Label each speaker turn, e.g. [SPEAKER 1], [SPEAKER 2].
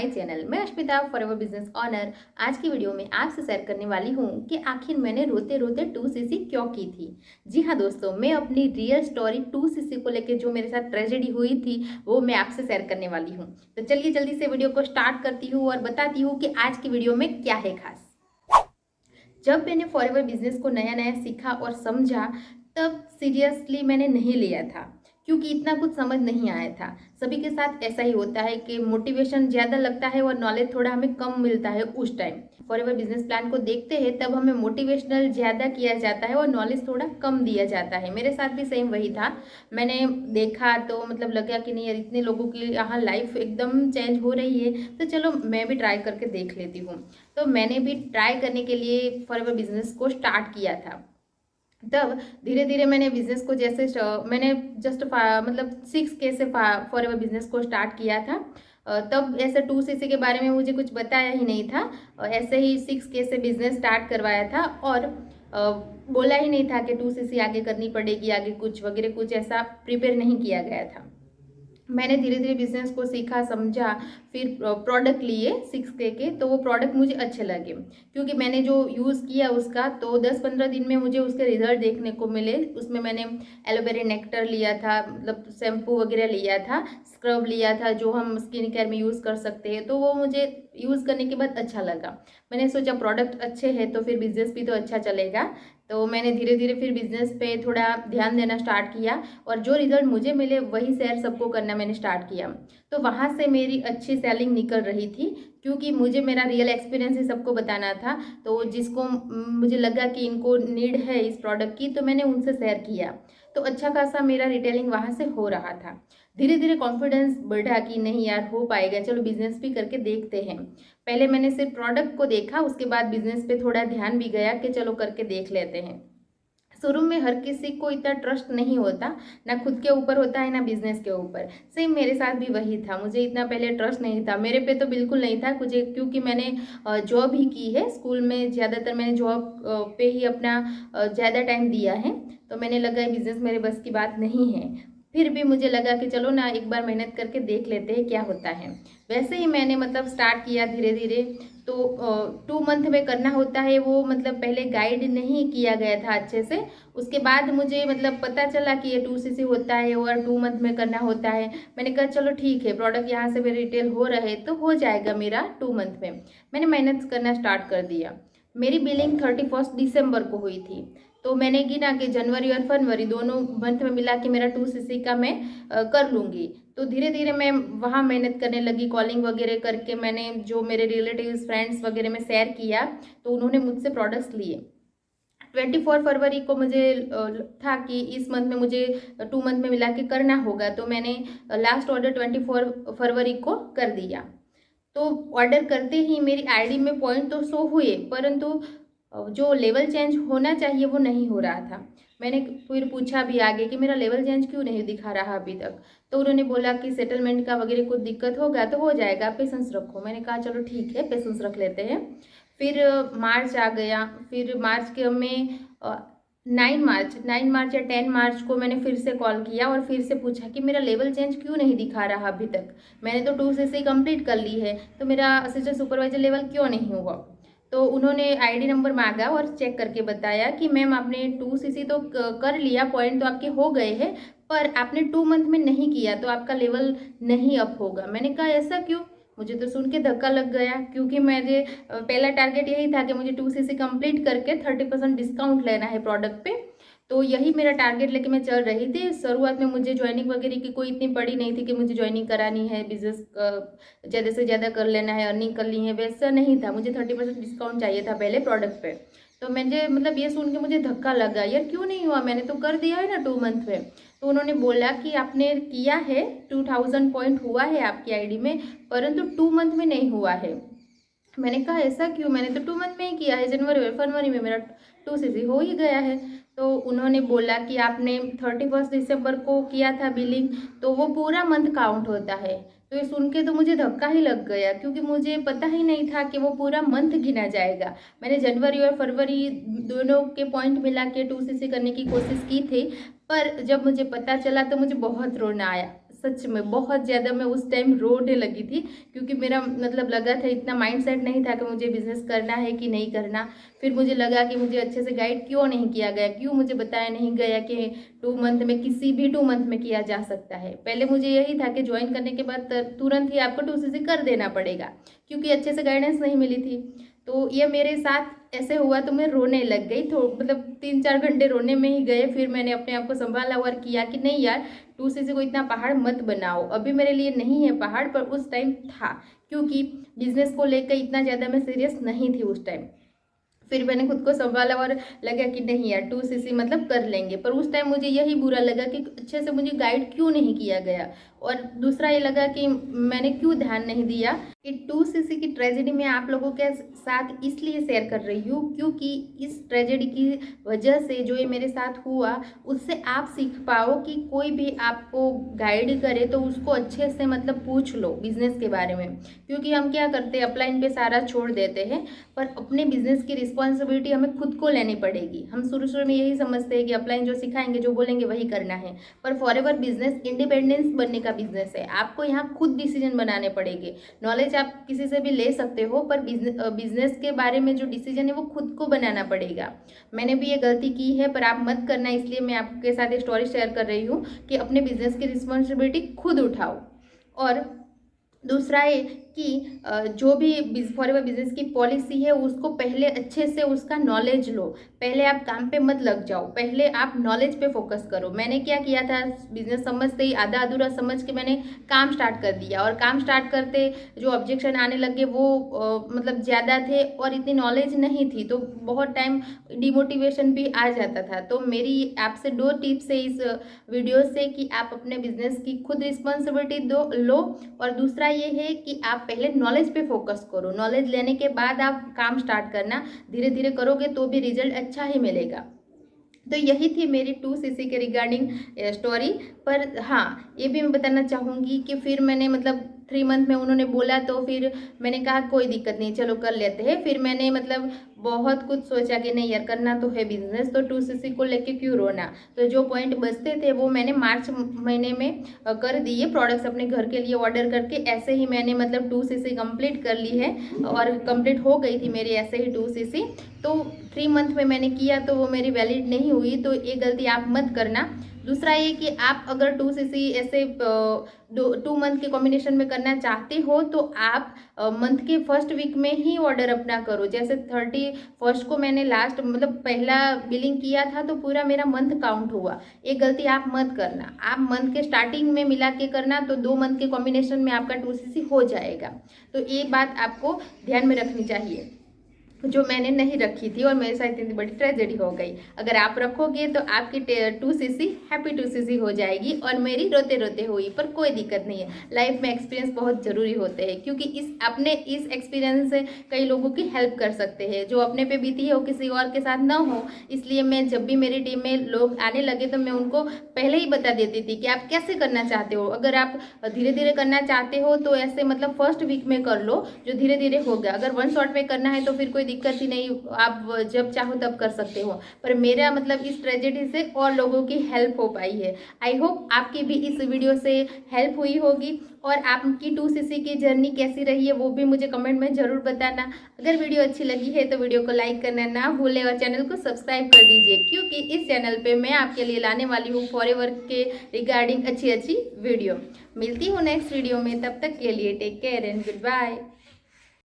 [SPEAKER 1] My channel. मैं Ashmita forever business honour. आज की वीडियो में आपसे शेयर करने वाली हूँ कि आखिर मैंने रोते रोते 2cc क्यों की थी। जी हाँ दोस्तों, मैं अपनी रियल स्टोरी 2cc को लेकर जो मेरे साथ ट्रेजेडी हुई थी वो मैं आपसे शेयर करने वाली हूँ। तो चलिए जल्दी से वीडियो को स्टार्ट करती हूँ और बताती हूँ कि आज की वीडियो में क्या है खास। जब मैंने फॉरएवर बिजनेस को नया नया सीखा और समझा तब सीरियसली मैंने नहीं लिया था, क्योंकि इतना कुछ समझ नहीं आया था। सभी के साथ ऐसा ही होता है कि मोटिवेशन ज़्यादा लगता है और नॉलेज थोड़ा हमें कम मिलता है। उस टाइम फॉरएवर बिजनेस प्लान को देखते हैं तब हमें मोटिवेशनल ज़्यादा किया जाता है और नॉलेज थोड़ा कम दिया जाता है। मेरे साथ भी सेम वही था। मैंने देखा तो मतलब लगा कि नहीं यार, इतने लोगों की यहाँ लाइफ एकदम चेंज हो रही है, तो चलो मैं भी ट्राई करके देख लेती हूँ। तो मैंने भी ट्राई करने के लिए फॉरएवर बिजनेस को स्टार्ट किया था। तब धीरे धीरे मैंने बिजनेस को जैसे मैंने जस्ट मतलब 6K से फॉरएवर बिजनेस को स्टार्ट किया था। तब ऐसे 2cc के बारे में मुझे कुछ बताया ही नहीं था। ऐसे ही 6K से बिजनेस स्टार्ट करवाया था और बोला ही नहीं था कि 2cc आगे करनी पड़ेगी, आगे कुछ वगैरह कुछ ऐसा प्रिपेयर नहीं किया गया था। मैंने धीरे धीरे बिजनेस को सीखा समझा, फिर प्रोडक्ट लिए 6K के। तो वो प्रोडक्ट मुझे अच्छे लगे क्योंकि मैंने जो यूज़ किया उसका तो 10-15 दिन में मुझे उसके रिजल्ट देखने को मिले। उसमें मैंने एलोवेरा नेक्टर लिया था, मतलब शैम्पू वगैरह लिया था, स्क्रब लिया था जो हम स्किन केयर में यूज़ कर सकते हैं। तो वो मुझे यूज़ करने के बाद अच्छा लगा। मैंने सोचा प्रोडक्ट अच्छे हैं तो फिर बिजनेस भी तो अच्छा चलेगा। तो मैंने धीरे धीरे फिर बिजनेस पे थोड़ा ध्यान देना स्टार्ट किया और जो रिजल्ट मुझे मिले वही शेयर सबको करना मैंने स्टार्ट किया। तो वहाँ से मेरी अच्छी सेलिंग निकल रही थी क्योंकि मुझे मेरा रियल एक्सपीरियंस ही सबको बताना था। तो जिसको मुझे लगा कि इनको नीड है इस प्रोडक्ट की तो मैंने उनसे शेयर किया। तो अच्छा खासा मेरा रिटेलिंग वहाँ से हो रहा था। धीरे धीरे कॉन्फिडेंस बढ़ा कि नहीं यार हो पाएगा, चलो बिजनेस भी करके देखते हैं। पहले मैंने सिर्फ प्रोडक्ट को देखा, उसके बाद बिजनेस पे थोड़ा ध्यान भी गया कि चलो करके देख लेते हैं। शुरू में हर किसी को इतना ट्रस्ट नहीं होता, ना खुद के ऊपर होता है ना बिजनेस के ऊपर। सेम मेरे साथ भी वही था। मुझे इतना पहले ट्रस्ट नहीं था, मेरे पे तो बिल्कुल नहीं था मुझे, क्योंकि मैंने जॉब ही की है। स्कूल में ज़्यादातर मैंने जॉब पे ही अपना ज़्यादा टाइम दिया है। तो मैंने लगा बिजनेस मेरे बस की बात नहीं है। फिर भी मुझे लगा कि चलो ना एक बार मेहनत करके देख लेते हैं क्या होता है। वैसे ही मैंने मतलब स्टार्ट किया धीरे धीरे। तो 2 मंथ में करना होता है वो, मतलब पहले गाइड नहीं किया गया था अच्छे से। उसके बाद मुझे मतलब पता चला कि ये 2cc होता है और 2 मंथ में करना होता है। मैंने कहा चलो ठीक है, प्रोडक्ट यहाँ से मेरे रिटेल हो रहे तो हो जाएगा मेरा 2 मंथ में। मैंने मेहनत करना स्टार्ट कर दिया। मेरी बिलिंग 31 दिसंबर को हुई थी। तो मैंने गिना कि जनवरी और फरवरी दोनों मंथ में मिला के मेरा 2cc का मैं कर लूँगी। तो धीरे धीरे मैं वहाँ मेहनत करने लगी, कॉलिंग वगैरह करके मैंने जो मेरे रिलेटिव्स फ्रेंड्स वगैरह में शेयर किया तो उन्होंने मुझसे प्रोडक्ट्स लिए। 24 फरवरी को मुझे था कि इस मंथ में मुझे 2 मंथ में मिला के करना होगा। तो मैंने लास्ट ऑर्डर 24 फरवरी को कर दिया। तो ऑर्डर करते ही मेरी आईडी में पॉइंट तो शो हुए, परंतु जो लेवल चेंज होना चाहिए वो नहीं हो रहा था। मैंने फिर पूछा भी आगे कि मेरा लेवल चेंज क्यों नहीं दिखा रहा अभी तक। तो उन्होंने बोला कि सेटलमेंट का वगैरह कुछ दिक्कत होगा तो हो जाएगा, पेशेंस रखो। मैंने कहा चलो ठीक है, पेशेंस रख लेते हैं। फिर मार्च आ गया। फिर मार्च के में 9 मार्च या 10 मार्च को मैंने फिर से कॉल किया और फिर से पूछा कि मेरा लेवल चेंज क्यों नहीं दिखा रहा अभी तक। मैंने तो 2cc कंप्लीट कर ली है, तो मेरा असिस्टेंट सुपरवाइजर लेवल क्यों नहीं हुआ। तो उन्होंने आईडी नंबर मांगा और चेक करके बताया कि मैम आपने 2cc तो कर लिया, पॉइंट तो आपके हो गए हैं, पर आपने 2 मंथ में नहीं किया तो आपका लेवल नहीं अप होगा। मैंने कहा ऐसा क्यों? मुझे तो सुन के धक्का लग गया, क्योंकि मुझे पहला टारगेट यही था कि मुझे 2cc कंप्लीट करके 30% डिस्काउंट लेना है प्रोडक्ट पे। तो यही मेरा टारगेट लेके मैं चल रही थी। शुरुआत में मुझे ज्वाइनिंग वगैरह की कोई इतनी पड़ी नहीं थी कि मुझे ज्वाइनिंग करानी है, बिजनेस ज़्यादा से ज़्यादा कर लेना है, अर्निंग करनी है, वैसा नहीं था। मुझे 30% डिस्काउंट चाहिए था पहले प्रोडक्ट पे। तो मुझे मतलब ये सुन के मुझे धक्का लगा, यार क्यों नहीं हुआ, मैंने तो कर दिया है ना 2 मंथ में। तो उन्होंने बोला कि आपने किया है, 2000 पॉइंट हुआ है आपकी आईडी में, परंतु 2 मंथ में नहीं हुआ है। मैंने कहा ऐसा क्यों, मैंने तो 2 मंथ में ही किया है, जनवरी और फरवरी में मेरा 2cc हो ही गया है। तो उन्होंने बोला कि आपने 31 दिसंबर को किया था बिलिंग, तो वो पूरा मंथ काउंट होता है। तो ये सुन के तो मुझे धक्का ही लग गया, क्योंकि मुझे पता ही नहीं था कि वो पूरा मंथ गिना जाएगा। मैंने जनवरी और फरवरी दोनों के पॉइंट मिला के 2cc करने की कोशिश की थी, पर जब मुझे पता चला तो मुझे बहुत रोना आया। सच में बहुत ज़्यादा मैं उस टाइम रोने लगी थी, क्योंकि मेरा मतलब लगा था, इतना माइंडसेट नहीं था कि मुझे बिज़नेस करना है कि नहीं करना। फिर मुझे लगा कि मुझे अच्छे से गाइड क्यों नहीं किया गया, क्यों मुझे बताया नहीं गया कि 2 मंथ में, किसी भी 2 मंथ में किया जा सकता है। पहले मुझे यही था कि ज्वाइन करने के बाद तुरंत ही आपको 2cc कर देना पड़ेगा, क्योंकि अच्छे से गाइडेंस नहीं मिली थी। तो ये मेरे साथ ऐसे हुआ, तो मैं रोने लग गई। तो मतलब 3-4 घंटे रोने में ही गए। फिर मैंने अपने आप को संभाला और किया कि नहीं यार, 2cc को इतना पहाड़ मत बनाओ। अभी मेरे लिए नहीं है पहाड़, पर उस टाइम था, क्योंकि बिजनेस को लेकर इतना ज़्यादा मैं सीरियस नहीं थी उस टाइम। फिर मैंने खुद को संभाला और लगा कि नहीं यार, 2cc मतलब कर लेंगे। पर उस टाइम मुझे यही बुरा लगा कि अच्छे से मुझे गाइड क्यों नहीं किया गया, और दूसरा ये लगा कि मैंने क्यों ध्यान नहीं दिया। कि 2cc की ट्रेजेडी मैं आप लोगों के साथ इसलिए शेयर कर रही हूँ, क्योंकि इस ट्रेजेडी की वजह से जो ये मेरे साथ हुआ, उससे आप सीख पाओ कि कोई भी आपको गाइड करे तो उसको अच्छे से मतलब पूछ लो बिजनेस के बारे में। क्योंकि हम क्या करते हैं, अपलाइन पे सारा छोड़ देते हैं, पर अपने बिजनेस की रिस्पॉन्सिबिलिटी हमें खुद को लेनी पड़ेगी। हम शुरू में यही समझते हैं कि अपलाइन जो सिखाएंगे, जो बोलेंगे वही करना है, पर फॉरएवर बिजनेस इंडिपेंडेंस बनने का बिजनेस है। आपको यहाँ खुद डिसीजन बनाने पड़ेंगे। नॉलेज आप किसी से भी ले सकते हो, पर बिजनेस के बारे में जो डिसीजन है वो खुद को बनाना पड़ेगा। मैंने भी ये गलती की है, पर आप मत करना, इसलिए मैं आपके साथ ये स्टोरी शेयर कर रही हूँ कि अपने बिजनेस की रिस्पॉन्सिबिलिटी खुद उठाओ। और दूसरा है कि जो भी फॉरएवर बिजनेस की पॉलिसी है, उसको पहले अच्छे से उसका नॉलेज लो। पहले आप काम पे मत लग जाओ, पहले आप नॉलेज पे फोकस करो। मैंने क्या किया था, बिजनेस समझते ही आधा अधूरा समझ के मैंने काम स्टार्ट कर दिया, और काम स्टार्ट करते जो ऑब्जेक्शन आने लगे वो मतलब ज़्यादा थे, और इतनी नॉलेज नहीं थी, तो बहुत टाइम डिमोटिवेशन भी आ जाता था। तो मेरी आपसे 2 टिप्स है इस वीडियो से, कि आप अपने बिजनेस की खुद रिस्पॉन्सिबिलिटी लो, और दूसरा ये है कि आप पहले नॉलेज पे फोकस करो। नॉलेज लेने के बाद आप काम स्टार्ट करना, धीरे धीरे करोगे तो भी रिजल्ट अच्छा ही मिलेगा। तो यही थी मेरी 2cc के रिगार्डिंग स्टोरी। पर हाँ, ये भी मैं बताना चाहूँगी कि फिर मैंने मतलब 3 मंथ में उन्होंने बोला, तो फिर मैंने कहा कोई दिक्कत नहीं, चलो कर लेते हैं। फिर मैंने मतलब बहुत कुछ सोचा कि नहीं यार, करना तो है बिजनेस, तो 2cc को लेके क्यों रोना। तो जो पॉइंट बचते थे वो मैंने मार्च महीने में कर दिए, प्रोडक्ट्स अपने घर के लिए ऑर्डर करके। ऐसे ही मैंने मतलब 2cc कंप्लीट कर ली है, और कंप्लीट हो गई थी मेरी ऐसे ही 2cc। तो 3 मंथ में मैंने किया, तो वो मेरी वैलिड नहीं हुई, तो ये गलती आप मत करना। दूसरा ये कि आप अगर 2cc ऐसे 2 मंथ के कॉम्बिनेशन में करना चाहते हो, तो आप मंथ के फर्स्ट वीक में ही ऑर्डर अपना करो। जैसे 31 को मैंने लास्ट मतलब पहला बिलिंग किया था, तो पूरा मेरा मंथ काउंट हुआ। एक गलती आप मत करना, आप मंथ के स्टार्टिंग में मिला के करना, तो 2 मंथ के कॉम्बिनेशन में आपका 2cc हो जाएगा। तो ये बात आपको ध्यान में रखनी चाहिए, जो मैंने नहीं रखी थी, और मेरे साथ इतनी बड़ी ट्रेजेडी हो गई। अगर आप रखोगे तो आपकी 2cc हैप्पी 2cc हो जाएगी, और मेरी रोते रोते हुई। पर कोई दिक्कत नहीं है, लाइफ में एक्सपीरियंस बहुत ज़रूरी होते हैं, क्योंकि इस एक्सपीरियंस से कई लोगों की हेल्प कर सकते हैं। जो अपने पे बीती है वो किसी और के साथ ना हो, इसलिए मैं जब भी मेरी टीम में लोग आने लगे, तो मैं उनको पहले ही बता देती थी कि आप कैसे करना चाहते हो। अगर आप धीरे धीरे करना चाहते हो, तो ऐसे मतलब फर्स्ट वीक में कर लो, जो धीरे धीरे होगा। अगर 1 शॉट में करना है तो फिर कोई दिक्कत ही नहीं, आप जब चाहो तब कर सकते हो। पर मेरा मतलब इस ट्रेजेडी से और लोगों की हेल्प हो पाई है। आई होप आपकी भी इस वीडियो से हेल्प हुई होगी, और आपकी 2cc की जर्नी कैसी रही है वो भी मुझे कमेंट में ज़रूर बताना। अगर वीडियो अच्छी लगी है तो वीडियो को लाइक करना ना भूलें, और चैनल को सब्सक्राइब कर दीजिए, क्योंकि इस चैनल पे मैं आपके लिए लाने वाली हूँ फॉरएवर के रिगार्डिंग अच्छी अच्छी वीडियो। मिलती हूँ नेक्स्ट वीडियो में, तब तक के लिए take care and good bye.